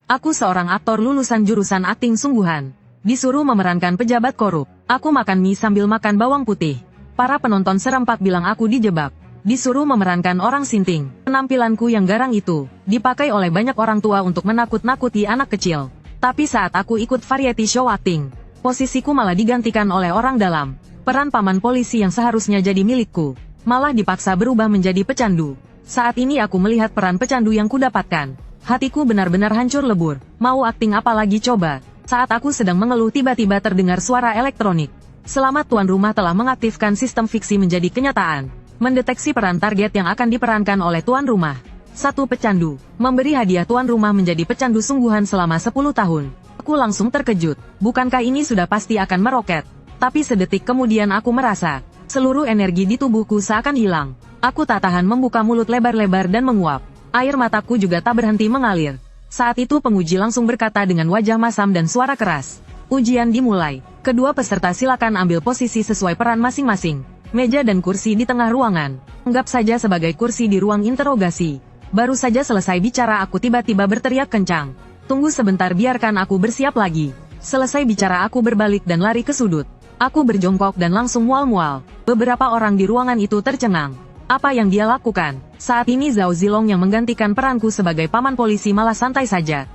Aku seorang aktor lulusan jurusan akting sungguhan. Disuruh memerankan pejabat korup. Aku makan mie sambil makan bawang putih. Para penonton serempak bilang aku dijebak. Disuruh memerankan orang sinting. Penampilanku yang garang itu dipakai oleh banyak orang tua untuk menakut-nakuti anak kecil. Tapi saat aku ikut variety show akting, posisiku malah digantikan oleh orang dalam. Peran paman polisi yang seharusnya jadi milikku, malah dipaksa berubah menjadi pecandu. Saat ini aku melihat peran pecandu yang kudapatkan. Hatiku benar-benar hancur lebur. Mau akting apa lagi coba? Saat aku sedang mengeluh tiba-tiba terdengar suara elektronik. Selamat tuan rumah telah mengaktifkan sistem fiksi menjadi kenyataan. Mendeteksi peran target yang akan diperankan oleh tuan rumah. Satu pecandu. Memberi hadiah tuan rumah menjadi pecandu sungguhan selama 10 tahun. Aku langsung terkejut. Bukankah ini sudah pasti akan meroket? Tapi sedetik kemudian aku merasa seluruh energi di tubuhku seakan hilang. Aku tak tahan membuka mulut lebar-lebar dan menguap. Air mataku juga tak berhenti mengalir. Saat itu penguji langsung berkata dengan wajah masam dan suara keras. Ujian dimulai. Kedua peserta silakan ambil posisi sesuai peran masing-masing. Meja dan kursi di tengah ruangan. Anggap saja sebagai kursi di ruang interogasi. Baru saja selesai bicara aku tiba-tiba berteriak kencang. Tunggu sebentar biarkan aku bersiap lagi. Selesai bicara aku berbalik dan lari ke sudut. Aku berjongkok dan langsung mual-mual. Beberapa orang di ruangan itu tercengang. Apa yang dia lakukan? Saat ini Zhao Zilong yang menggantikan peranku sebagai paman polisi malah santai saja.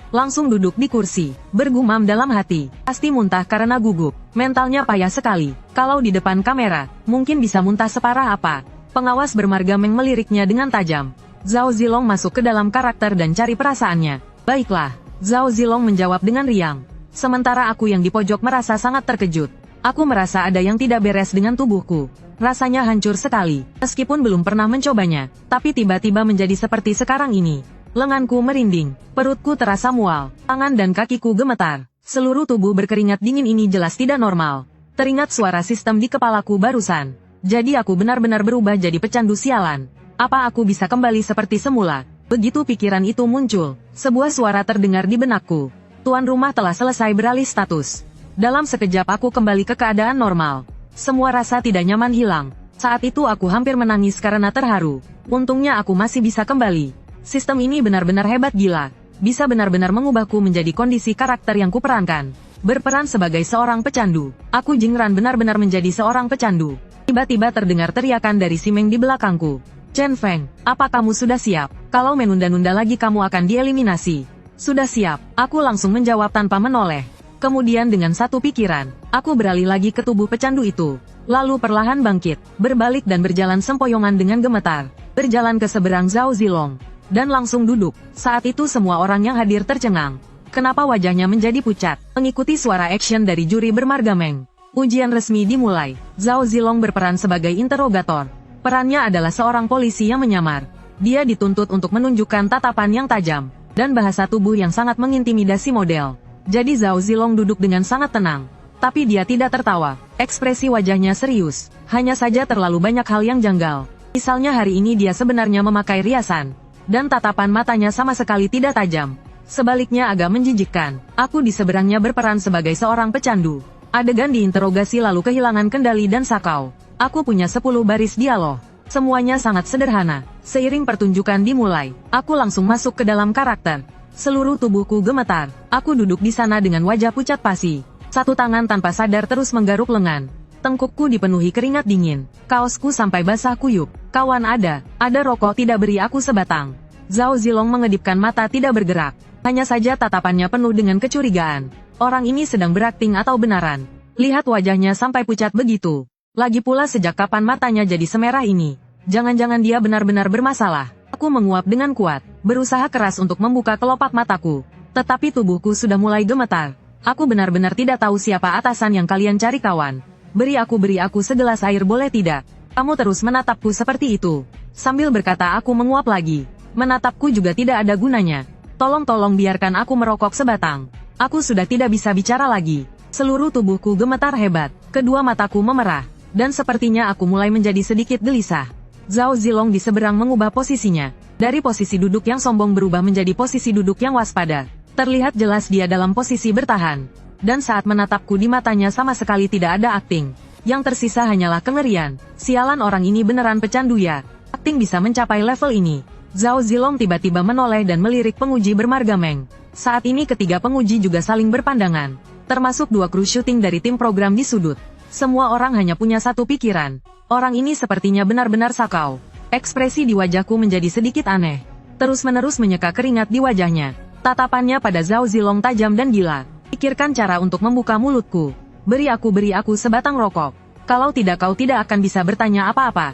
Langsung duduk di kursi, bergumam dalam hati. Pasti muntah karena gugup. Mentalnya payah sekali. Kalau di depan kamera, mungkin bisa muntah separah apa. Pengawas bermarga Meng meliriknya dengan tajam. Zhao Zilong masuk ke dalam karakter dan cari perasaannya. Baiklah, Zhao Zilong menjawab dengan riang. Sementara aku yang di pojok merasa sangat terkejut. Aku merasa ada yang tidak beres dengan tubuhku. Rasanya hancur sekali, meskipun belum pernah mencobanya, tapi tiba-tiba menjadi seperti sekarang ini. Lenganku merinding, perutku terasa mual, tangan dan kakiku gemetar. Seluruh tubuh berkeringat dingin ini jelas tidak normal. Teringat suara sistem di kepalaku barusan. Jadi aku benar-benar berubah jadi pecandu sialan. Apa aku bisa kembali seperti semula? Begitu pikiran itu muncul, sebuah suara terdengar di benakku. Tuan rumah telah selesai beralih status. Dalam sekejap aku kembali ke keadaan normal. Semua rasa tidak nyaman hilang. Saat itu aku hampir menangis karena terharu. Untungnya aku masih bisa kembali. Sistem ini benar-benar hebat gila. Bisa benar-benar mengubahku menjadi kondisi karakter yang kuperankan. Berperan sebagai seorang pecandu. Aku Jingran benar-benar menjadi seorang pecandu. Tiba-tiba terdengar teriakan dari si Meng di belakangku. Chen Feng, apa kamu sudah siap? Kalau menunda-nunda lagi kamu akan dieliminasi. Sudah siap, aku langsung menjawab tanpa menoleh. Kemudian dengan satu pikiran, aku beralih lagi ke tubuh pecandu itu. Lalu perlahan bangkit, berbalik dan berjalan sempoyongan dengan gemetar. Berjalan ke seberang Zhao Zilong. Dan langsung duduk. Saat itu semua orang yang hadir tercengang. Kenapa wajahnya menjadi pucat? Mengikuti suara action dari juri bermarga Meng. Ujian resmi dimulai. Zhao Zilong berperan sebagai interrogator. Perannya adalah seorang polisi yang menyamar. Dia dituntut untuk menunjukkan tatapan yang tajam. Dan bahasa tubuh yang sangat mengintimidasi model. Jadi Zhao Zilong duduk dengan sangat tenang. Tapi dia tidak tertawa. Ekspresi wajahnya serius. Hanya saja terlalu banyak hal yang janggal. Misalnya hari ini dia sebenarnya memakai riasan. Dan tatapan matanya sama sekali tidak tajam. Sebaliknya agak menjijikkan. Aku di seberangnya berperan sebagai seorang pecandu. Adegan diinterogasi lalu kehilangan kendali dan sakau. Aku punya 10 baris dialog. Semuanya sangat sederhana. Seiring pertunjukan dimulai, aku langsung masuk ke dalam karakter. Seluruh tubuhku gemetar. Aku duduk di sana dengan wajah pucat pasi. Satu tangan tanpa sadar terus menggaruk lengan. Tengkukku dipenuhi keringat dingin. Kaosku sampai basah kuyup. Kawan ada rokok tidak beri aku sebatang. Zhao Zilong mengedipkan mata tidak bergerak. Hanya saja tatapannya penuh dengan kecurigaan. Orang ini sedang berakting atau benaran? Lihat wajahnya sampai pucat begitu. Lagi pula sejak kapan matanya jadi semerah ini? Jangan-jangan dia benar-benar bermasalah. Aku menguap dengan kuat, berusaha keras untuk membuka kelopak mataku. Tetapi tubuhku sudah mulai gemetar. Aku benar-benar tidak tahu siapa atasan yang kalian cari kawan. Beri aku segelas air boleh tidak? Kamu terus menatapku seperti itu. Sambil berkata aku menguap lagi. Menatapku juga tidak ada gunanya. Tolong biarkan aku merokok sebatang. Aku sudah tidak bisa bicara lagi. Seluruh tubuhku gemetar hebat. Kedua mataku memerah. Dan sepertinya aku mulai menjadi sedikit gelisah. Zhao Zilong di seberang mengubah posisinya. Dari posisi duduk yang sombong berubah menjadi posisi duduk yang waspada. Terlihat jelas dia dalam posisi bertahan. Dan saat menatapku di matanya sama sekali tidak ada akting. Yang tersisa hanyalah kengerian. Sialan orang ini beneran pecandu ya. Akting bisa mencapai level ini. Zhao Zilong tiba-tiba menoleh dan melirik penguji bermarga Meng. Saat ini ketiga penguji juga saling berpandangan. Termasuk dua kru syuting dari tim program di sudut. Semua orang hanya punya satu pikiran. Orang ini sepertinya benar-benar sakau. Ekspresi di wajahku menjadi sedikit aneh. Terus-menerus menyeka keringat di wajahnya. Tatapannya pada Zhao Zilong tajam dan gila. Pikirkan cara untuk membuka mulutku. Beri aku sebatang rokok. Kalau tidak kau tidak akan bisa bertanya apa-apa.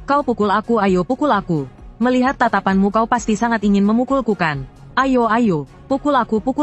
Kau pukul aku, ayo pukul aku. Melihat tatapanmu kau pasti sangat ingin memukulku kan? Ayo, pukul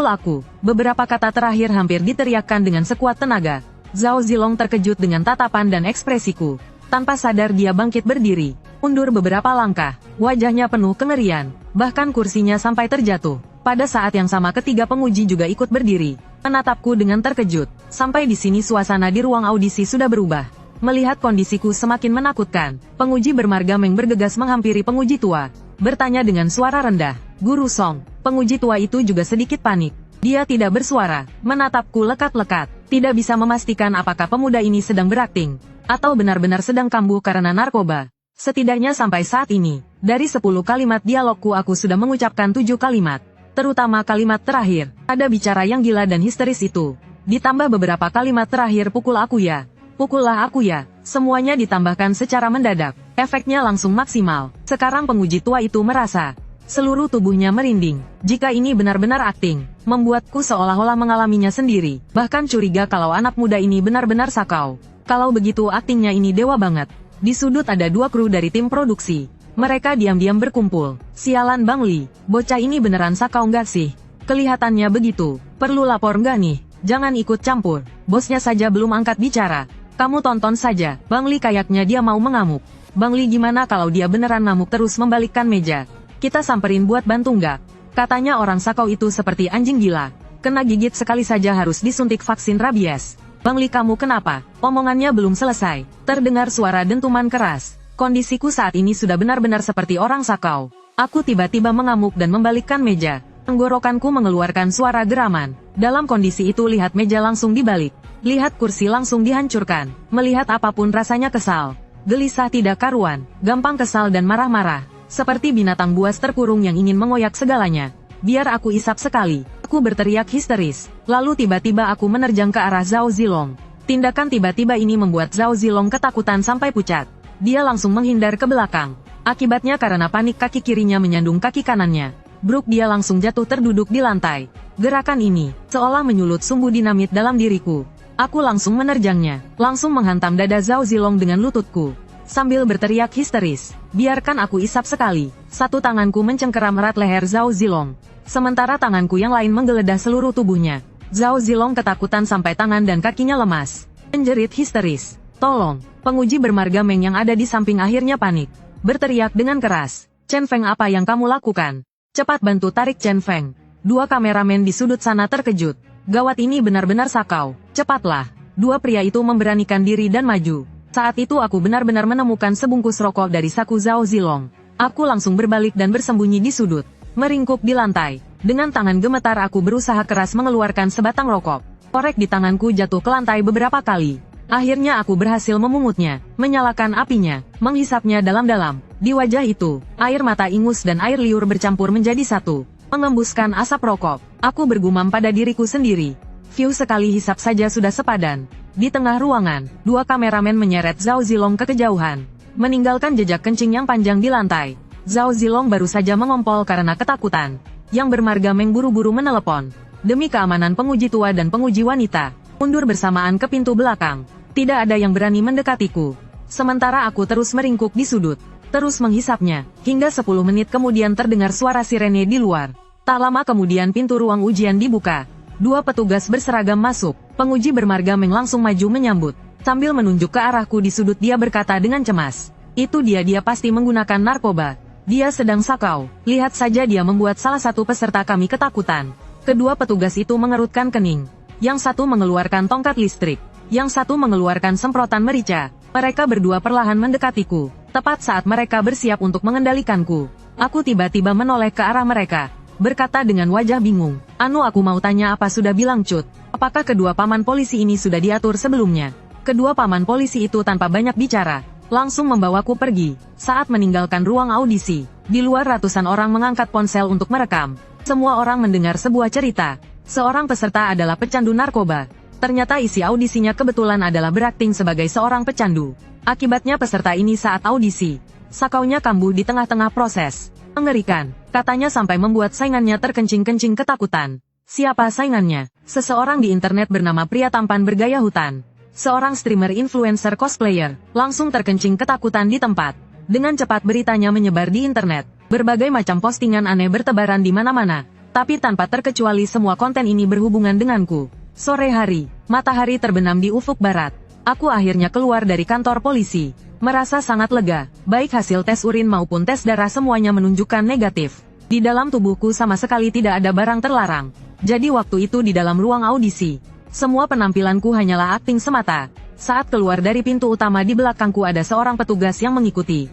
aku. Beberapa kata terakhir hampir diteriakkan dengan sekuat tenaga. Zhao Zilong terkejut dengan tatapan dan ekspresiku. Tanpa sadar dia bangkit berdiri. Mundur beberapa langkah. Wajahnya penuh kengerian. Bahkan kursinya sampai terjatuh. Pada saat yang sama ketiga penguji juga ikut berdiri. Menatapku dengan terkejut. Sampai di sini suasana di ruang audisi sudah berubah. Melihat kondisiku semakin menakutkan, penguji bermarga Meng bergegas menghampiri penguji tua. Bertanya dengan suara rendah. Guru Song. Penguji tua itu juga sedikit panik. Dia tidak bersuara, menatapku lekat-lekat. Tidak bisa memastikan apakah pemuda ini sedang berakting. Atau benar-benar sedang kambuh karena narkoba. Setidaknya sampai saat ini, dari 10 kalimat dialogku aku sudah mengucapkan 7 kalimat. Terutama kalimat terakhir, ada bicara yang gila dan histeris itu. Ditambah beberapa kalimat terakhir pukul aku ya. Pukullah aku ya. Semuanya ditambahkan secara mendadak. Efeknya langsung maksimal. Sekarang penguji tua itu merasa seluruh tubuhnya merinding. Jika ini benar-benar akting, membuatku seolah-olah mengalaminya sendiri. Bahkan curiga kalau anak muda ini benar-benar sakau. Kalau begitu aktingnya ini dewa banget. Di sudut ada dua kru dari tim produksi. Mereka diam-diam berkumpul. Sialan Bang Li, bocah ini beneran sakau nggak sih? Kelihatannya begitu. Perlu lapor nggak nih? Jangan ikut campur. Bosnya saja belum angkat bicara. Kamu tonton saja. Bang Li kayaknya dia mau mengamuk. Bang Li gimana kalau dia beneran ngamuk terus membalikkan meja? Kita samperin buat bantu nggak? Katanya orang sakau itu seperti anjing gila. Kena gigit sekali saja harus disuntik vaksin rabies. Bang Li kamu kenapa? Omongannya belum selesai. Terdengar suara dentuman keras. Kondisiku saat ini sudah benar-benar seperti orang sakau. Aku tiba-tiba mengamuk dan membalikkan meja. Tenggorokanku mengeluarkan suara geraman. Dalam kondisi itu lihat meja langsung dibalik. Lihat kursi langsung dihancurkan. Melihat apapun rasanya kesal. Gelisah tidak karuan. Gampang kesal dan marah-marah. Seperti binatang buas terkurung yang ingin mengoyak segalanya. Biar aku isap sekali. Aku berteriak histeris. Lalu tiba-tiba aku menerjang ke arah Zhao Zilong. Tindakan tiba-tiba ini membuat Zhao Zilong ketakutan sampai pucat. Dia langsung menghindar ke belakang. Akibatnya karena panik kaki kirinya menyandung kaki kanannya. Bruk dia langsung jatuh terduduk di lantai. Gerakan ini, seolah menyulut sumbu dinamit dalam diriku. Aku langsung menerjangnya. Langsung menghantam dada Zhao Zilong dengan lututku. Sambil berteriak histeris. Biarkan aku isap sekali. Satu tanganku mencengkeram erat leher Zhao Zilong. Sementara tanganku yang lain menggeledah seluruh tubuhnya. Zhao Zilong ketakutan sampai tangan dan kakinya lemas. Menjerit histeris. Tolong. Penguji bermarga Meng yang ada di samping akhirnya panik. Berteriak dengan keras. Chen Feng apa yang kamu lakukan? Cepat bantu tarik Chen Feng. Dua kameramen di sudut sana terkejut. Gawat ini benar-benar sakau. Cepatlah. Dua pria itu memberanikan diri dan maju. Saat itu aku benar-benar menemukan sebungkus rokok dari saku Zhao Zilong. Aku langsung berbalik dan bersembunyi di sudut. Meringkuk di lantai. Dengan tangan gemetar aku berusaha keras mengeluarkan sebatang rokok. Korek di tanganku jatuh ke lantai beberapa kali. Akhirnya aku berhasil memungutnya, menyalakan apinya, menghisapnya dalam-dalam. Di wajah itu, air mata ingus dan air liur bercampur menjadi satu. Mengembuskan asap rokok. Aku bergumam pada diriku sendiri. View sekali hisap saja sudah sepadan. Di tengah ruangan, dua kameramen menyeret Zhao Zilong ke kejauhan. Meninggalkan jejak kencing yang panjang di lantai. Zhao Zilong baru saja mengompol karena ketakutan. Yang bermarga Meng buru-buru menelepon. Demi keamanan penguji tua dan penguji wanita. Mundur bersamaan ke pintu belakang. Tidak ada yang berani mendekatiku. Sementara aku terus meringkuk di sudut. Terus menghisapnya. Hingga 10 menit kemudian terdengar suara sirene di luar. Tak lama kemudian pintu ruang ujian dibuka. Dua petugas berseragam masuk. Penguji bermarga Meng langsung maju menyambut. Sambil menunjuk ke arahku di sudut dia berkata dengan cemas. Itu dia pasti menggunakan narkoba. Dia sedang sakau. Lihat saja dia membuat salah satu peserta kami ketakutan. Kedua petugas itu mengerutkan kening. Yang satu mengeluarkan tongkat listrik. Yang satu mengeluarkan semprotan merica. Mereka berdua perlahan mendekatiku. Tepat saat mereka bersiap untuk mengendalikanku. Aku tiba-tiba menoleh ke arah mereka. Berkata dengan wajah bingung. Anu aku mau tanya apa sudah bilang Cut. Apakah kedua paman polisi ini sudah diatur sebelumnya? Kedua paman polisi itu tanpa banyak bicara. Langsung membawaku pergi. Saat meninggalkan ruang audisi. Di luar ratusan orang mengangkat ponsel untuk merekam. Semua orang mendengar sebuah cerita. Seorang peserta adalah pecandu narkoba. Ternyata isi audisinya kebetulan adalah berakting sebagai seorang pecandu. Akibatnya peserta ini saat audisi, sakaunya kambuh di tengah-tengah proses. Mengerikan, katanya sampai membuat saingannya terkencing-kencing ketakutan. Siapa saingannya? Seseorang di internet bernama pria tampan bergaya hutan. Seorang streamer influencer cosplayer, langsung terkencing ketakutan di tempat. Dengan cepat beritanya menyebar di internet. Berbagai macam postingan aneh bertebaran di mana-mana. Tapi tanpa terkecuali semua konten ini berhubungan denganku. Sore hari, matahari terbenam di ufuk barat. Aku akhirnya keluar dari kantor polisi. Merasa sangat lega, baik hasil tes urin maupun tes darah semuanya menunjukkan negatif. Di dalam tubuhku sama sekali tidak ada barang terlarang. Jadi waktu itu di dalam ruang audisi, semua penampilanku hanyalah akting semata. Saat keluar dari pintu utama di belakangku ada seorang petugas yang mengikuti.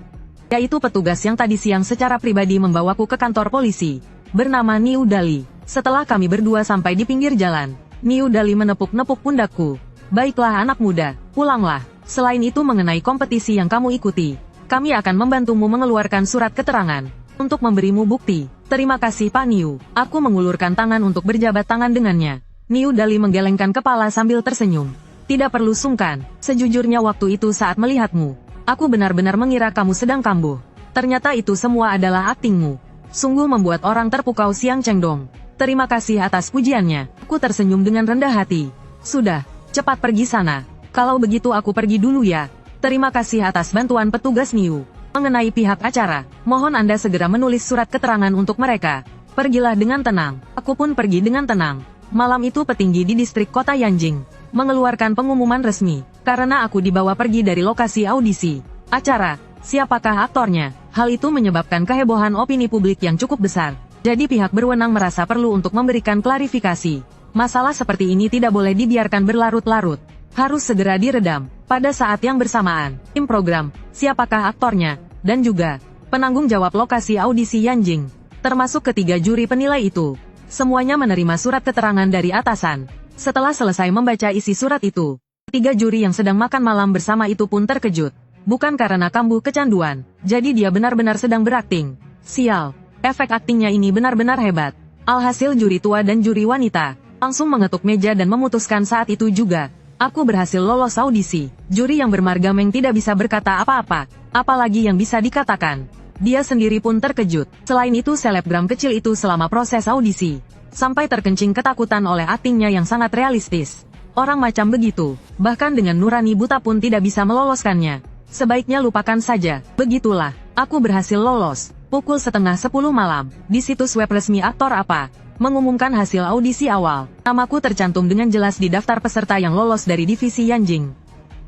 Yaitu petugas yang tadi siang secara pribadi membawaku ke kantor polisi. Bernama Niu Dali. Setelah kami berdua sampai di pinggir jalan, Niu Dali menepuk-nepuk pundakku. Baiklah anak muda, pulanglah. Selain itu mengenai kompetisi yang kamu ikuti, kami akan membantumu mengeluarkan surat keterangan. Untuk memberimu bukti. Terima kasih Pak Niu. Aku mengulurkan tangan untuk berjabat tangan dengannya. Niu Dali menggelengkan kepala sambil tersenyum. Tidak perlu sungkan. Sejujurnya waktu itu saat melihatmu, aku benar-benar mengira kamu sedang kambuh. Ternyata itu semua adalah aktingmu. Sungguh membuat orang terpukau Siang Chengdong. Terima kasih atas pujiannya. Aku tersenyum dengan rendah hati. Sudah, cepat pergi sana. Kalau begitu aku pergi dulu ya. Terima kasih atas bantuan petugas Niu. Mengenai pihak acara, mohon Anda segera menulis surat keterangan untuk mereka. Pergilah dengan tenang. Aku pun pergi dengan tenang. Malam itu petinggi di distrik kota Yanjing mengeluarkan pengumuman resmi, karena aku dibawa pergi dari lokasi audisi acara. Siapakah aktornya? Hal itu menyebabkan kehebohan opini publik yang cukup besar. Jadi pihak berwenang merasa perlu untuk memberikan klarifikasi. Masalah seperti ini tidak boleh dibiarkan berlarut-larut. Harus segera diredam. Pada saat yang bersamaan, tim program, siapakah aktornya, dan juga penanggung jawab lokasi audisi Yanjing, termasuk ketiga juri penilai itu, semuanya menerima surat keterangan dari atasan. Setelah selesai membaca isi surat itu, ketiga juri yang sedang makan malam bersama itu pun terkejut. Bukan karena kambuh kecanduan, jadi dia benar-benar sedang berakting. Sial, efek aktingnya ini benar-benar hebat. Alhasil juri tua dan juri wanita langsung mengetuk meja dan memutuskan saat itu juga. Aku berhasil lolos audisi. Juri yang bermargameng tidak bisa berkata apa-apa, apalagi yang bisa dikatakan. Dia sendiri pun terkejut. Selain itu selebgram kecil itu selama proses audisi, sampai terkencing ketakutan oleh aktingnya yang sangat realistis. Orang macam begitu, bahkan dengan nurani buta pun tidak bisa meloloskannya. Sebaiknya lupakan saja. Begitulah, aku berhasil lolos. Pukul 9:30 malam, di situs web resmi aktor apa mengumumkan hasil audisi awal. Namaku tercantum dengan jelas di daftar peserta yang lolos dari divisi Yanjing.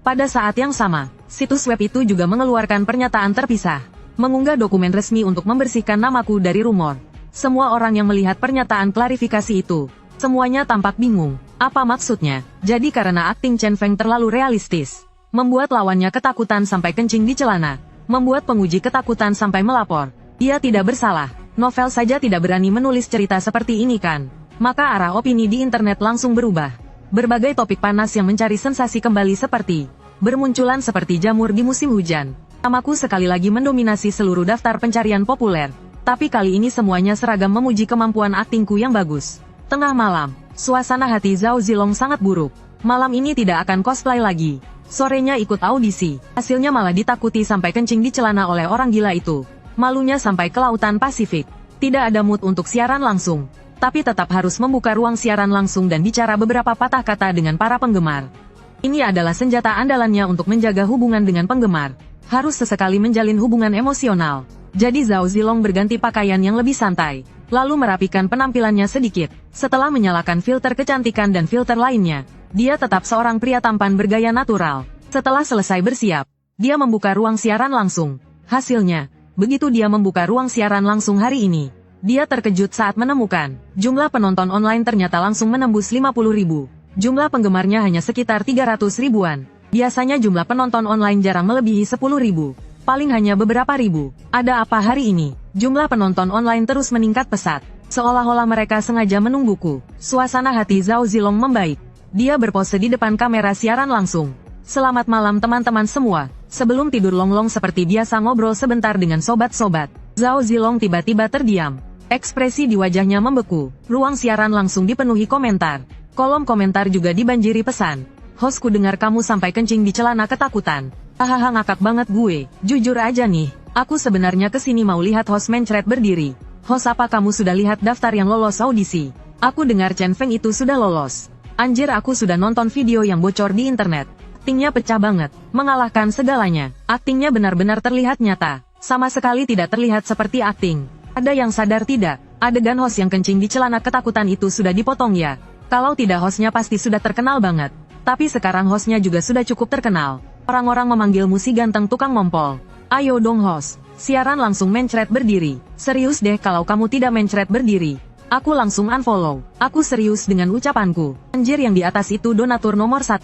Pada saat yang sama, situs web itu juga mengeluarkan pernyataan terpisah, mengunggah dokumen resmi untuk membersihkan namaku dari rumor. Semua orang yang melihat pernyataan klarifikasi itu, semuanya tampak bingung. Apa maksudnya? Jadi karena akting Chen Feng terlalu realistis, membuat lawannya ketakutan sampai kencing di celana, membuat penguji ketakutan sampai melapor. Dia tidak bersalah. Novel saja tidak berani menulis cerita seperti ini kan? Maka arah opini di internet langsung berubah. Berbagai topik panas yang mencari sensasi kembali seperti bermunculan seperti jamur di musim hujan. Namaku sekali lagi mendominasi seluruh daftar pencarian populer. Tapi kali ini semuanya seragam memuji kemampuan aktingku yang bagus. Tengah malam, suasana hati Zhao Zilong sangat buruk. Malam ini tidak akan cosplay lagi. Sorenya ikut audisi. Hasilnya malah ditakuti sampai kencing di celana oleh orang gila itu. Malunya sampai ke lautan Pasifik. Tidak ada mood untuk siaran langsung. Tapi tetap harus membuka ruang siaran langsung dan bicara beberapa patah kata dengan para penggemar. Ini adalah senjata andalannya untuk menjaga hubungan dengan penggemar. Harus sesekali menjalin hubungan emosional. Jadi Zhao Zilong berganti pakaian yang lebih santai. Lalu merapikan penampilannya sedikit. Setelah menyalakan filter kecantikan dan filter lainnya, dia tetap seorang pria tampan bergaya natural. Setelah selesai bersiap, dia membuka ruang siaran langsung. Hasilnya, begitu dia membuka ruang siaran langsung hari ini, dia terkejut saat menemukan jumlah penonton online ternyata langsung menembus 50.000. Jumlah penggemarnya hanya sekitar 300 ribuan. Biasanya jumlah penonton online jarang melebihi 10.000. Paling hanya beberapa ribu. Ada apa hari ini? Jumlah penonton online terus meningkat pesat. Seolah-olah mereka sengaja menungguku. Suasana hati Zhao Zilong membaik. Dia berpose di depan kamera siaran langsung. Selamat malam teman-teman semua. Sebelum tidur longlong seperti biasa ngobrol sebentar dengan sobat-sobat, Zhao Zilong tiba-tiba terdiam. Ekspresi di wajahnya membeku. Ruang siaran langsung dipenuhi komentar. Kolom komentar juga dibanjiri pesan. Host, ku dengar kamu sampai kencing di celana ketakutan. Hahaha, ngakak banget gue. Jujur aja nih, aku sebenarnya kesini mau lihat host mencret berdiri. Host, apa kamu sudah lihat daftar yang lolos audisi? Aku dengar Chen Feng itu sudah lolos. Anjir, aku sudah nonton video yang bocor di internet. Aktingnya pecah banget, mengalahkan segalanya. Aktingnya benar-benar terlihat nyata. Sama sekali tidak terlihat seperti akting. Ada yang sadar tidak? Adegan host yang kencing di celana ketakutan itu sudah dipotong ya? Kalau tidak, hostnya pasti sudah terkenal banget. Tapi sekarang hostnya juga sudah cukup terkenal. Orang-orang memanggilmu si ganteng tukang mompol. Ayo dong host. Siaran langsung mencret berdiri. Serius deh kalau kamu tidak mencret berdiri. Aku langsung unfollow. Aku serius dengan ucapanku. Anjir, yang di atas itu donatur nomor 1.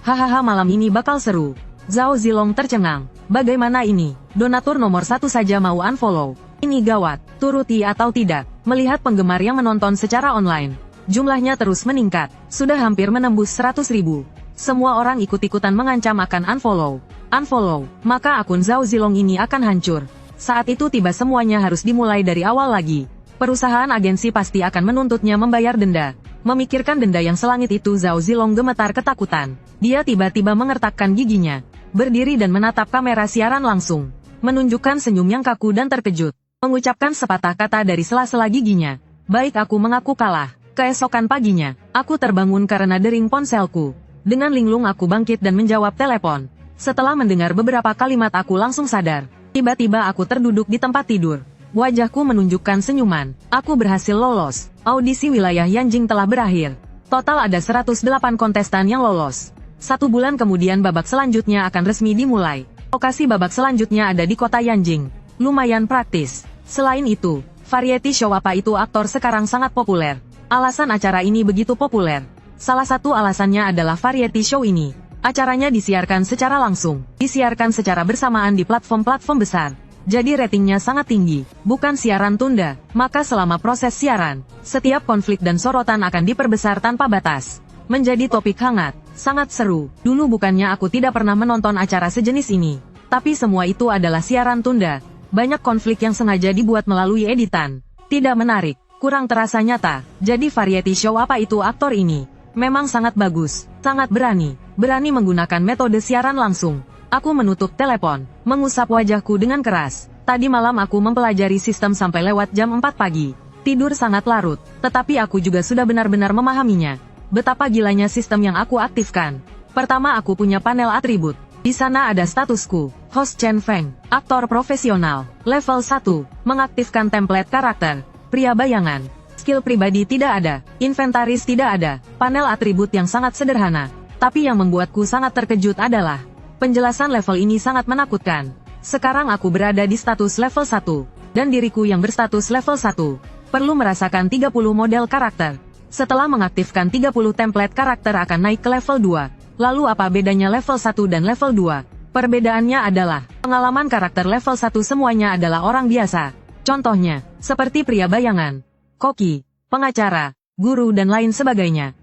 Hahaha, malam ini bakal seru. Zhao Zilong tercengang. Bagaimana ini? Donatur nomor 1 saja mau unfollow. Ini gawat. Turuti atau tidak? Melihat penggemar yang menonton secara online. Jumlahnya terus meningkat. Sudah hampir menembus 100.000. Semua orang ikut-ikutan mengancam akan unfollow. Unfollow, maka akun Zhao Zilong ini akan hancur. Saat itu tiba semuanya harus dimulai dari awal lagi. Perusahaan agensi pasti akan menuntutnya membayar denda. Memikirkan denda yang selangit itu, Zhao Zilong gemetar ketakutan. Dia tiba-tiba mengertakkan giginya. Berdiri dan menatap kamera siaran langsung. Menunjukkan senyum yang kaku dan terkejut. Mengucapkan sepatah kata dari sela-sela giginya. Baik, aku mengaku kalah. Keesokan paginya, aku terbangun karena dering ponselku. Dengan linglung aku bangkit dan menjawab telepon. Setelah mendengar beberapa kalimat aku langsung sadar. Tiba-tiba aku terduduk di tempat tidur. Wajahku menunjukkan senyuman. Aku berhasil lolos. Audisi wilayah Yanjing telah berakhir. Total ada 108 kontestan yang lolos. 1 bulan kemudian babak selanjutnya akan resmi dimulai. Lokasi babak selanjutnya ada di kota Yanjing. Lumayan praktis. Selain itu, variety show apa itu aktor sekarang sangat populer. Alasan acara ini begitu populer. Salah satu alasannya adalah variety show ini. Acaranya disiarkan secara langsung. Disiarkan secara bersamaan di platform-platform besar. Jadi ratingnya sangat tinggi. Bukan siaran tunda. Maka selama proses siaran, setiap konflik dan sorotan akan diperbesar tanpa batas. Menjadi topik hangat. Sangat seru. Dulu bukannya aku tidak pernah menonton acara sejenis ini. Tapi semua itu adalah siaran tunda. Banyak konflik yang sengaja dibuat melalui editan. Tidak menarik, kurang terasa nyata. Jadi variety show apa itu aktor ini? Memang sangat bagus, sangat berani. Berani menggunakan metode siaran langsung. Aku menutup telepon, mengusap wajahku dengan keras. Tadi malam aku mempelajari sistem sampai lewat jam 4 pagi. Tidur sangat larut, tetapi aku juga sudah benar-benar memahaminya. Betapa gilanya sistem yang aku aktifkan. Pertama, aku punya panel atribut. Di sana ada statusku, host Chen Feng, aktor profesional, level 1, mengaktifkan template karakter, pria bayangan, skill pribadi tidak ada, inventaris tidak ada, panel atribut yang sangat sederhana. Tapi yang membuatku sangat terkejut adalah, penjelasan level ini sangat menakutkan. Sekarang aku berada di status level 1, dan diriku yang berstatus level 1, perlu merasakan 30 model karakter. Setelah mengaktifkan 30 template karakter akan naik ke level 2. Lalu apa bedanya level 1 dan level 2? Perbedaannya adalah, pengalaman karakter level 1 semuanya adalah orang biasa. Contohnya, seperti pria bayangan, koki, pengacara, guru dan lain sebagainya.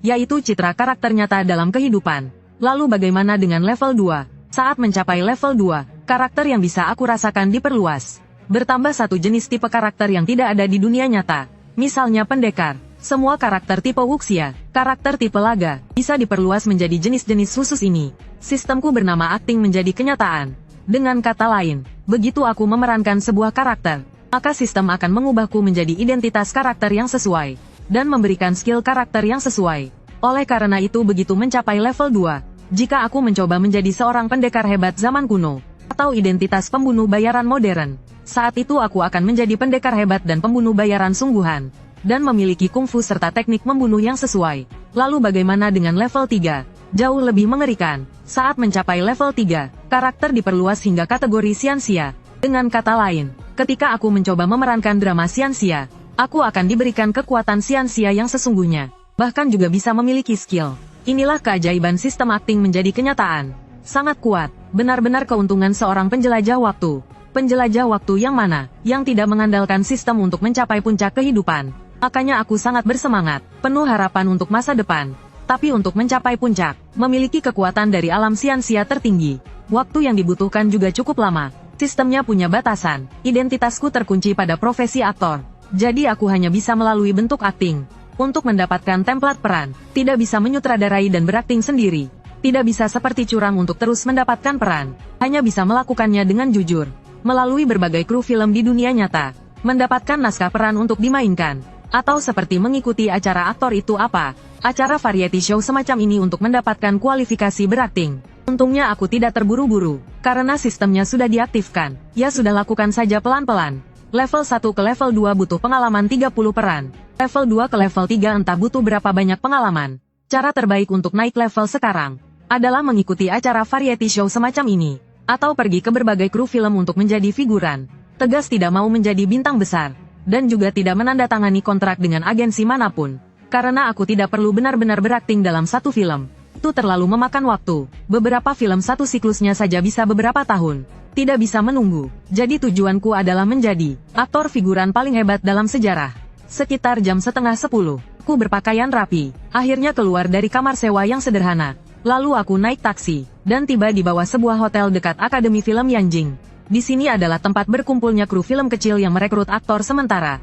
Yaitu citra karakter nyata dalam kehidupan. Lalu bagaimana dengan level 2? Saat mencapai level 2, karakter yang bisa aku rasakan diperluas. Bertambah satu jenis tipe karakter yang tidak ada di dunia nyata. Misalnya pendekar. Semua karakter tipe wuxia, karakter tipe laga, bisa diperluas menjadi jenis-jenis khusus ini. Sistemku bernama akting menjadi kenyataan. Dengan kata lain, begitu aku memerankan sebuah karakter, maka sistem akan mengubahku menjadi identitas karakter yang sesuai, dan memberikan skill karakter yang sesuai. Oleh karena itu begitu mencapai level 2, jika aku mencoba menjadi seorang pendekar hebat zaman kuno, atau identitas pembunuh bayaran modern, saat itu aku akan menjadi pendekar hebat dan pembunuh bayaran sungguhan. Dan memiliki kungfu serta teknik membunuh yang sesuai. Lalu bagaimana dengan level 3? Jauh lebih mengerikan. Saat mencapai level 3, karakter diperluas hingga kategori siansia. Dengan kata lain, ketika aku mencoba memerankan drama siansia, aku akan diberikan kekuatan siansia yang sesungguhnya. Bahkan juga bisa memiliki skill. Inilah keajaiban sistem akting menjadi kenyataan. Sangat kuat, benar-benar keuntungan seorang penjelajah waktu. Penjelajah waktu yang mana, yang tidak mengandalkan sistem untuk mencapai puncak kehidupan. Makanya aku sangat bersemangat, penuh harapan untuk masa depan. Tapi untuk mencapai puncak, memiliki kekuatan dari alam siansia tertinggi. Waktu yang dibutuhkan juga cukup lama. Sistemnya punya batasan. Identitasku terkunci pada profesi aktor. Jadi aku hanya bisa melalui bentuk akting. Untuk mendapatkan template peran, tidak bisa menyutradarai dan berakting sendiri. Tidak bisa seperti curang untuk terus mendapatkan peran. Hanya bisa melakukannya dengan jujur. Melalui berbagai kru film di dunia nyata. Mendapatkan naskah peran untuk dimainkan. Atau seperti mengikuti acara aktor itu apa. Acara variety show semacam ini untuk mendapatkan kualifikasi berakting. Untungnya aku tidak terburu-buru. Karena sistemnya sudah diaktifkan. Ya sudah lakukan saja pelan-pelan. Level 1 ke level 2 butuh pengalaman 30 peran. Level 2 ke level 3 entah butuh berapa banyak pengalaman. Cara terbaik untuk naik level sekarang adalah mengikuti acara variety show semacam ini. Atau pergi ke berbagai kru film untuk menjadi figuran. Tegas tidak mau menjadi bintang besar. Dan juga tidak menandatangani kontrak dengan agensi manapun. Karena aku tidak perlu benar-benar berakting dalam satu film. Itu terlalu memakan waktu. Beberapa film satu siklusnya saja bisa beberapa tahun. Tidak bisa menunggu. Jadi tujuanku adalah menjadi aktor figuran paling hebat dalam sejarah. Sekitar jam setengah 10, aku berpakaian rapi. Akhirnya keluar dari kamar sewa yang sederhana. Lalu aku naik taksi, dan tiba di bawah sebuah hotel dekat Akademi Film Yanjing. Di sini adalah tempat berkumpulnya kru film kecil yang merekrut aktor sementara.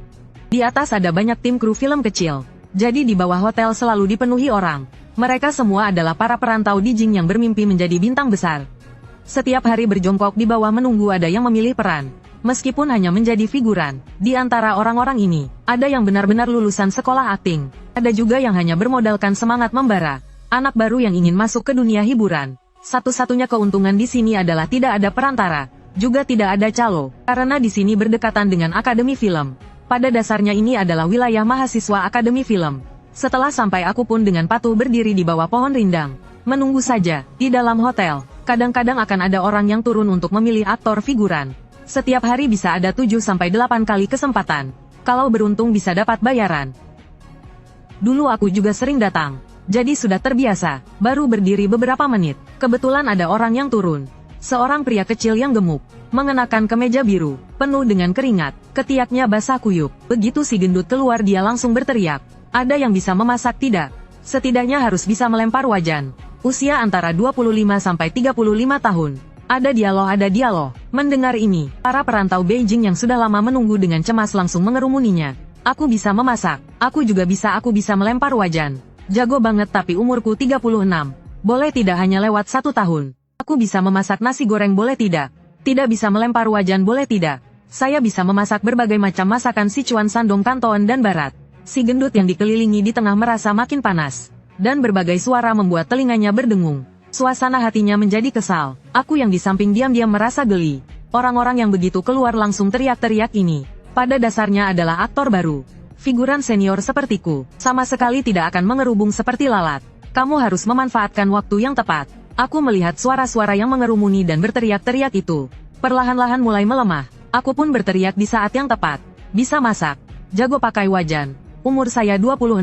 Di atas ada banyak tim kru film kecil. Jadi di bawah hotel selalu dipenuhi orang. Mereka semua adalah para perantau di Jing yang bermimpi menjadi bintang besar. Setiap hari berjongkok di bawah menunggu ada yang memilih peran. Meskipun hanya menjadi figuran, di antara orang-orang ini, ada yang benar-benar lulusan sekolah akting. Ada juga yang hanya bermodalkan semangat membara. Anak baru yang ingin masuk ke dunia hiburan. Satu-satunya keuntungan di sini adalah tidak ada perantara. Juga tidak ada calo, karena di sini berdekatan dengan Akademi Film. Pada dasarnya ini adalah wilayah mahasiswa Akademi Film. Setelah sampai aku pun dengan patuh berdiri di bawah pohon rindang. Menunggu saja, di dalam hotel. Kadang-kadang akan ada orang yang turun untuk memilih aktor figuran. Setiap hari bisa ada 7-8 kali kesempatan. Kalau beruntung bisa dapat bayaran. Dulu aku juga sering datang. Jadi sudah terbiasa. Baru berdiri beberapa menit. Kebetulan ada orang yang turun. Seorang pria kecil yang gemuk. Mengenakan kemeja biru. Penuh dengan keringat. Ketiaknya basah kuyup. Begitu si gendut keluar dia langsung berteriak. Ada yang bisa memasak tidak? Setidaknya harus bisa melempar wajan. Usia antara 25-35 tahun. Ada dialog. Mendengar ini, para perantau Beijing yang sudah lama menunggu dengan cemas langsung mengerumuninya. Aku bisa memasak. Aku bisa melempar wajan. Jago banget tapi umurku 36. Boleh tidak hanya lewat 1 tahun. Aku bisa memasak nasi goreng boleh tidak? Tidak bisa melempar wajan boleh tidak? Saya bisa memasak berbagai macam masakan Sichuan Shandong Kanton dan Barat. Si gendut yang dikelilingi di tengah merasa makin panas. Dan berbagai suara membuat telinganya berdengung. Suasana hatinya menjadi kesal. Aku yang di samping diam-diam merasa geli. Orang-orang yang begitu keluar langsung teriak-teriak ini. Pada dasarnya adalah aktor baru. Figuran senior sepertiku, sama sekali tidak akan mengerubung seperti lalat. Kamu harus memanfaatkan waktu yang tepat. Aku melihat suara-suara yang mengerumuni dan berteriak-teriak itu. Perlahan-lahan mulai melemah. Aku pun berteriak di saat yang tepat. Bisa masak. Jago pakai wajan. Umur saya 26.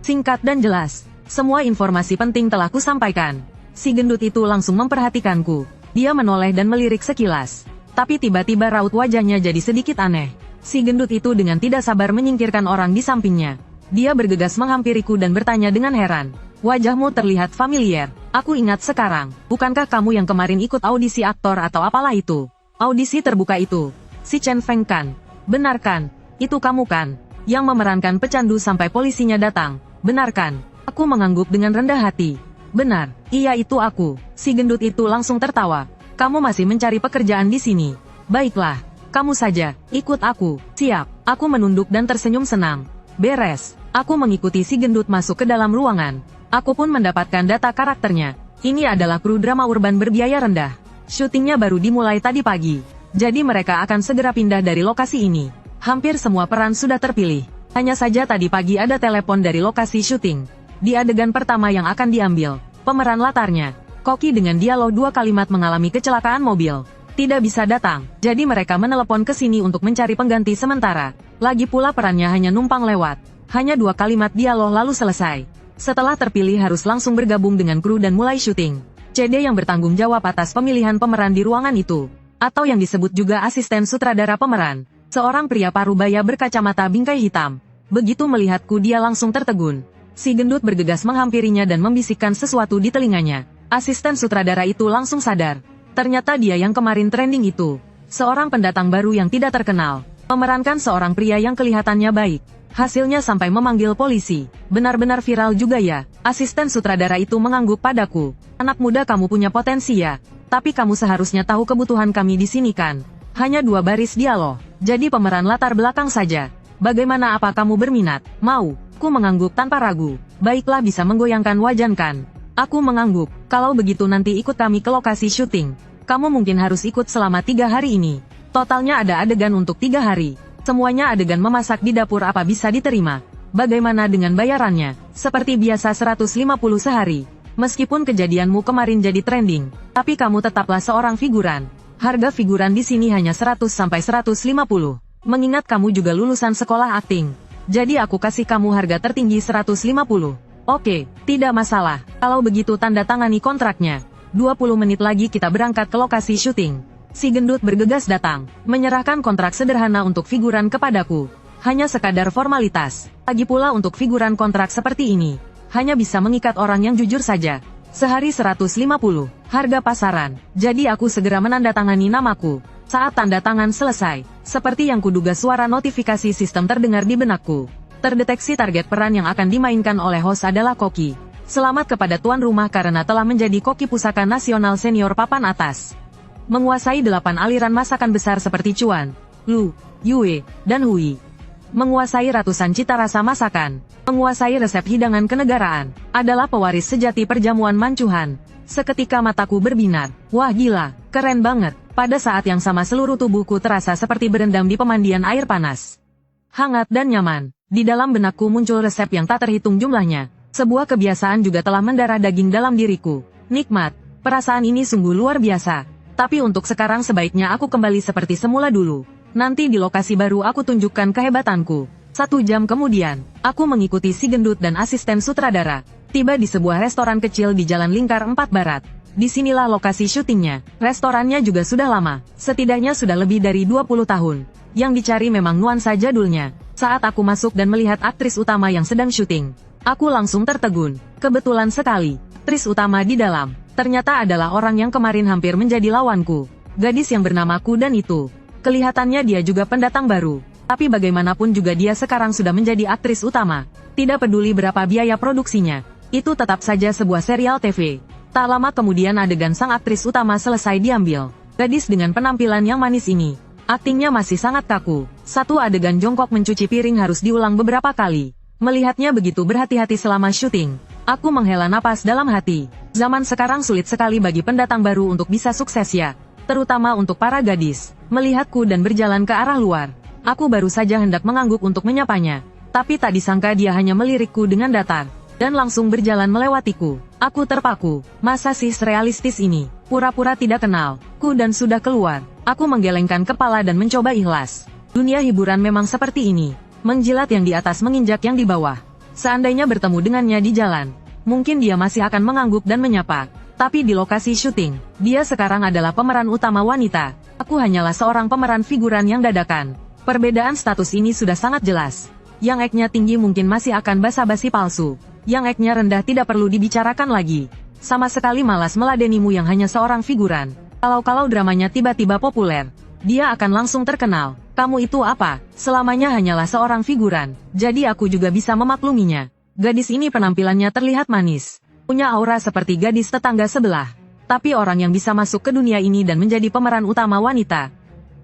Singkat dan jelas. Semua informasi penting telah kusampaikan. Si gendut itu langsung memperhatikanku. Dia menoleh dan melirik sekilas. Tapi tiba-tiba raut wajahnya jadi sedikit aneh. Si gendut itu dengan tidak sabar menyingkirkan orang di sampingnya. Dia bergegas menghampiriku dan bertanya dengan heran. Wajahmu terlihat familiar. Aku ingat sekarang. Bukankah kamu yang kemarin ikut audisi aktor atau apalah itu? Audisi terbuka itu. Si Chen Feng kan? Benar kan? Itu kamu kan? Yang memerankan pecandu sampai polisinya datang. Benar kan? Aku mengangguk dengan rendah hati. Benar, iya itu aku. Si gendut itu langsung tertawa. Kamu masih mencari pekerjaan di sini. Baiklah, kamu saja, ikut aku. Siap, aku menunduk dan tersenyum senang. Beres, aku mengikuti si gendut masuk ke dalam ruangan. Aku pun mendapatkan data karakternya. Ini adalah kru drama urban berbiaya rendah. Syutingnya baru dimulai tadi pagi. Jadi mereka akan segera pindah dari lokasi ini. Hampir semua peran sudah terpilih. Hanya saja tadi pagi ada telepon dari lokasi syuting. Di adegan pertama yang akan diambil, pemeran latarnya, Koki dengan dialog 2 kalimat mengalami kecelakaan mobil. Tidak bisa datang, jadi mereka menelepon ke sini untuk mencari pengganti sementara. Lagi pula perannya hanya numpang lewat. Hanya 2 kalimat dialog lalu selesai. Setelah terpilih harus langsung bergabung dengan kru dan mulai syuting. CD yang bertanggung jawab atas pemilihan pemeran di ruangan itu. Atau yang disebut juga asisten sutradara pemeran. Seorang pria parubaya berkacamata bingkai hitam. Begitu melihatku dia langsung tertegun. Si gendut bergegas menghampirinya dan membisikkan sesuatu di telinganya. Asisten sutradara itu langsung sadar. Ternyata dia yang kemarin trending itu. Seorang pendatang baru yang tidak terkenal. Memerankan seorang pria yang kelihatannya baik. Hasilnya sampai memanggil polisi. Benar-benar viral juga ya. Asisten sutradara itu mengangguk padaku. Anak muda, kamu punya potensi ya. Tapi kamu seharusnya tahu kebutuhan kami di sini kan. Hanya 2 baris dialog. Jadi pemeran latar belakang saja. Bagaimana, apa kamu berminat? Mau? Ku mengangguk tanpa ragu. Baiklah, bisa menggoyangkan wajan kan? Aku mengangguk. Kalau begitu nanti ikut kami ke lokasi syuting. Kamu mungkin harus ikut selama 3 hari ini. Totalnya ada adegan untuk 3 hari. Semuanya adegan memasak di dapur, apa bisa diterima? Bagaimana dengan bayarannya? Seperti biasa 150 sehari. Meskipun kejadianmu kemarin jadi trending, tapi kamu tetaplah seorang figuran. Harga figuran di sini hanya 100-150. Mengingat kamu juga lulusan sekolah akting. Jadi aku kasih kamu harga tertinggi 150. Oke, tidak masalah. Kalau begitu tanda tangani kontraknya. 20 menit lagi kita berangkat ke lokasi syuting. Si gendut bergegas datang, menyerahkan kontrak sederhana untuk figuran kepadaku. Hanya sekadar formalitas. Lagi pula untuk figuran kontrak seperti ini, hanya bisa mengikat orang yang jujur saja. Sehari 150, harga pasaran. Jadi aku segera menandatangani namaku. Saat tanda tangan selesai, seperti yang kuduga, suara notifikasi sistem terdengar di benakku. Terdeteksi target peran yang akan dimainkan oleh host adalah Koki. Selamat kepada tuan rumah karena telah menjadi Koki Pusaka Nasional Senior papan atas. Menguasai 8 aliran masakan besar seperti Cuan, Lu, Yue, dan Hui. Menguasai ratusan cita rasa masakan. Menguasai resep hidangan kenegaraan. Adalah pewaris sejati perjamuan mancuhan. Seketika mataku berbinar. Wah gila, keren banget. Pada saat yang sama seluruh tubuhku terasa seperti berendam di pemandian air panas. Hangat dan nyaman. Di dalam benakku muncul resep yang tak terhitung jumlahnya. Sebuah kebiasaan juga telah mendarah daging dalam diriku. Nikmat. Perasaan ini sungguh luar biasa. Tapi untuk sekarang sebaiknya aku kembali seperti semula dulu. Nanti di lokasi baru aku tunjukkan kehebatanku. 1 jam kemudian, aku mengikuti si gendut dan asisten sutradara. Tiba di sebuah restoran kecil di Jalan Lingkar 4 Barat. Disinilah lokasi syutingnya. Restorannya juga sudah lama. Setidaknya sudah lebih dari 20 tahun. Yang dicari memang nuansa jadulnya. Saat aku masuk dan melihat aktris utama yang sedang syuting, aku langsung tertegun. Kebetulan sekali, aktris utama di dalam ternyata adalah orang yang kemarin hampir menjadi lawanku. Gadis yang bernama Kudan itu. Kelihatannya dia juga pendatang baru. Tapi bagaimanapun juga dia sekarang sudah menjadi aktris utama. Tidak peduli berapa biaya produksinya. Itu tetap saja sebuah serial TV. Tak lama kemudian adegan sang aktris utama selesai diambil. Gadis dengan penampilan yang manis ini. Aktingnya masih sangat kaku. Satu adegan jongkok mencuci piring harus diulang beberapa kali. Melihatnya begitu berhati-hati selama syuting, aku menghela napas dalam hati. Zaman sekarang sulit sekali bagi pendatang baru untuk bisa sukses ya. Terutama untuk para gadis. Melihatku dan berjalan ke arah luar, aku baru saja hendak mengangguk untuk menyapanya. Tapi tak disangka dia hanya melirikku dengan datar. Dan langsung berjalan melewatiku. Aku terpaku. Masa sih realistis ini? Pura-pura tidak kenal. Dan sudah keluar. Aku menggelengkan kepala dan mencoba ikhlas. Dunia hiburan memang seperti ini. Menjilat yang di atas menginjak yang di bawah. Seandainya bertemu dengannya di jalan, mungkin dia masih akan mengangguk dan menyapa. Tapi di lokasi syuting, dia sekarang adalah pemeran utama wanita. Aku hanyalah seorang pemeran figuran yang dadakan. Perbedaan status ini sudah sangat jelas. Yang eknya tinggi mungkin masih akan basa-basi palsu. Yang eknya rendah tidak perlu dibicarakan lagi. Sama sekali malas meladenimu yang hanya seorang figuran. Kalau dramanya tiba-tiba populer, dia akan langsung terkenal. Kamu itu apa? Selamanya hanyalah seorang figuran. Jadi aku juga bisa memakluminya. Gadis ini penampilannya terlihat manis. Punya aura seperti gadis tetangga sebelah. Tapi orang yang bisa masuk ke dunia ini dan menjadi pemeran utama wanita,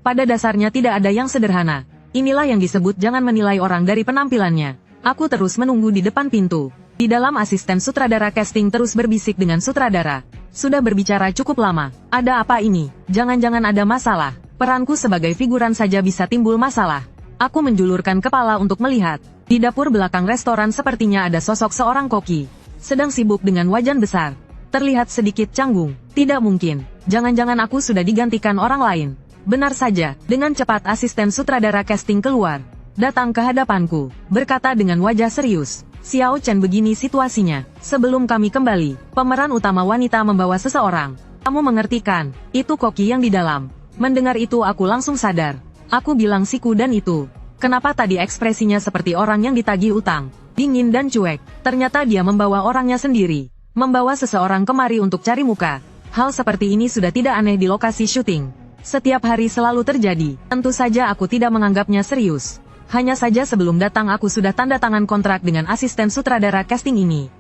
pada dasarnya tidak ada yang sederhana. Inilah yang disebut jangan menilai orang dari penampilannya. Aku terus menunggu di depan pintu. Di dalam asisten sutradara casting terus berbisik dengan sutradara. Sudah berbicara cukup lama. Ada apa ini? Jangan-jangan ada masalah. Peranku sebagai figuran saja bisa timbul masalah. Aku menjulurkan kepala untuk melihat. Di dapur belakang restoran sepertinya ada sosok seorang koki. Sedang sibuk dengan wajan besar. Terlihat sedikit canggung. Tidak mungkin. Jangan-jangan aku sudah digantikan orang lain. Benar saja. Dengan cepat asisten sutradara casting keluar. Datang ke hadapanku. Berkata dengan wajah serius. Xiao Chen, begini situasinya. Sebelum kami kembali, pemeran utama wanita membawa seseorang. Kamu mengerti kan? Itu koki yang di dalam. Mendengar itu aku langsung sadar. Aku bilang si Kudan itu. Kenapa tadi ekspresinya seperti orang yang ditagih utang? Dingin dan cuek. Ternyata dia membawa orangnya sendiri. Membawa seseorang kemari untuk cari muka. Hal seperti ini sudah tidak aneh di lokasi syuting. Setiap hari selalu terjadi. Tentu saja aku tidak menganggapnya serius. Hanya saja sebelum datang aku sudah tanda tangan kontrak dengan asisten sutradara casting ini.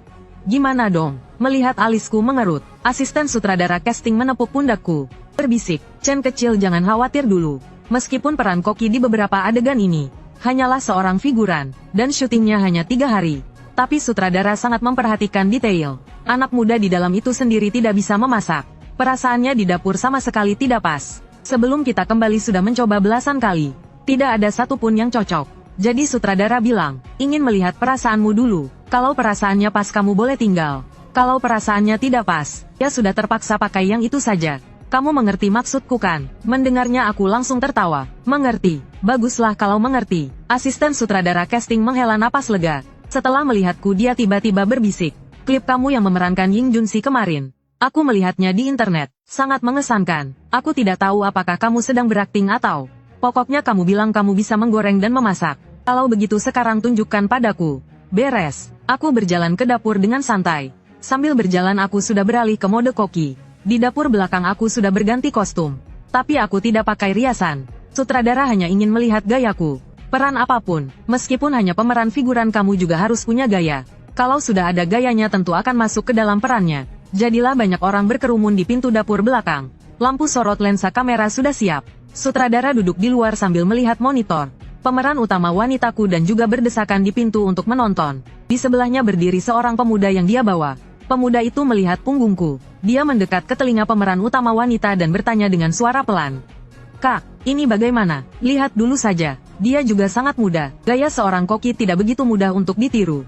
Gimana dong? Melihat alisku mengerut, asisten sutradara casting menepuk pundakku. Berbisik, Chen kecil jangan khawatir dulu. Meskipun peran Koki di beberapa adegan ini hanyalah seorang figuran, dan syutingnya hanya 3 hari. Tapi sutradara sangat memperhatikan detail. Anak muda di dalam itu sendiri tidak bisa memasak. Perasaannya di dapur sama sekali tidak pas. Sebelum kita kembali sudah mencoba belasan kali. Tidak ada satupun yang cocok. Jadi sutradara bilang, ingin melihat perasaanmu dulu. Kalau perasaannya pas kamu boleh tinggal. Kalau perasaannya tidak pas, ya sudah terpaksa pakai yang itu saja. Kamu mengerti maksudku kan? Mendengarnya aku langsung tertawa. Mengerti. Baguslah kalau mengerti. Asisten sutradara casting menghela napas lega. Setelah melihatku dia tiba-tiba berbisik. Klip kamu yang memerankan Ying Junsi kemarin. Aku melihatnya di internet. Sangat mengesankan. Aku tidak tahu apakah kamu sedang berakting atau... Pokoknya kamu bilang kamu bisa menggoreng dan memasak. Kalau begitu sekarang tunjukkan padaku. Beres. Aku berjalan ke dapur dengan santai. Sambil berjalan aku sudah beralih ke mode Koki. Di dapur belakang aku sudah berganti kostum. Tapi aku tidak pakai riasan. Sutradara hanya ingin melihat gayaku. Peran apapun, meskipun hanya pemeran figuran kamu juga harus punya gaya. Kalau sudah ada gayanya tentu akan masuk ke dalam perannya. Jadilah banyak orang berkerumun di pintu dapur belakang. Lampu sorot lensa kamera sudah siap. Sutradara duduk di luar sambil melihat monitor. Pemeran utama wanitaku dan juga berdesakan di pintu untuk menonton. Di sebelahnya berdiri seorang pemuda yang dia bawa. Pemuda itu melihat punggungku. Dia mendekat ke telinga pemeran utama wanita dan bertanya dengan suara pelan. Kak, ini bagaimana? Lihat dulu saja. Dia juga sangat muda. Gaya seorang Koki tidak begitu mudah untuk ditiru.